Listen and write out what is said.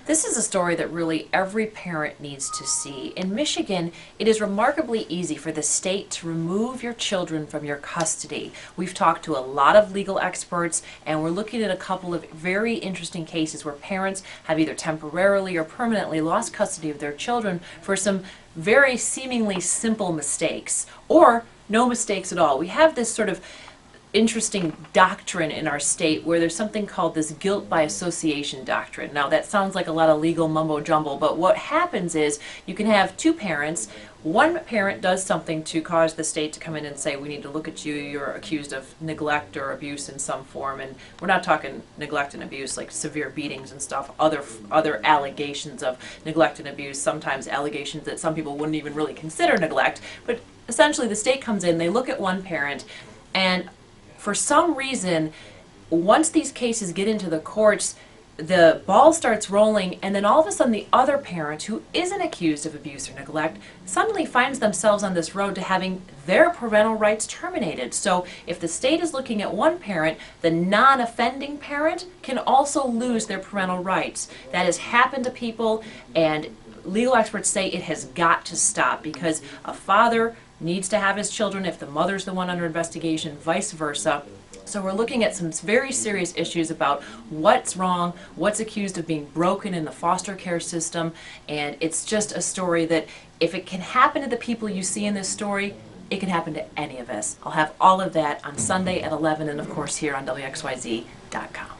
This is a story that really every parent needs to see. In Michigan, it is remarkably easy for the state to remove your children from your custody. We've talked to a lot of legal experts, and we're looking at a couple of very interesting cases where parents have either temporarily or permanently lost custody of their children for some very seemingly simple mistakes, or no mistakes at all. We have this sort of interesting doctrine in our state where there's something called this guilt by association doctrine. Now that sounds like a lot of legal mumbo jumbo, but what happens is you can have two parents. One parent does something to cause the state to come in and say, we need to look at you, you're accused of neglect or abuse in some form, and we're not talking neglect and abuse like severe beatings and stuff, other allegations of neglect and abuse, sometimes allegations that some people wouldn't even really consider neglect, but essentially the state comes in, they look at one parent, and for some reason, once these cases get into the courts, the ball starts rolling, and then all of a sudden the other parent, who isn't accused of abuse or neglect, suddenly finds themselves on this road to having their parental rights terminated. So if the state is looking at one parent, the non-offending parent can also lose their parental rights. That has happened to people, and legal experts say it has got to stop, because a father needs to have his children if the mother's the one under investigation, vice versa. So we're looking at some very serious issues about what's wrong, what's accused of being broken in the foster care system, and it's just a story that if it can happen to the people you see in this story, it can happen to any of us. I'll have all of that on Sunday at 11, and of course here on WXYZ.com.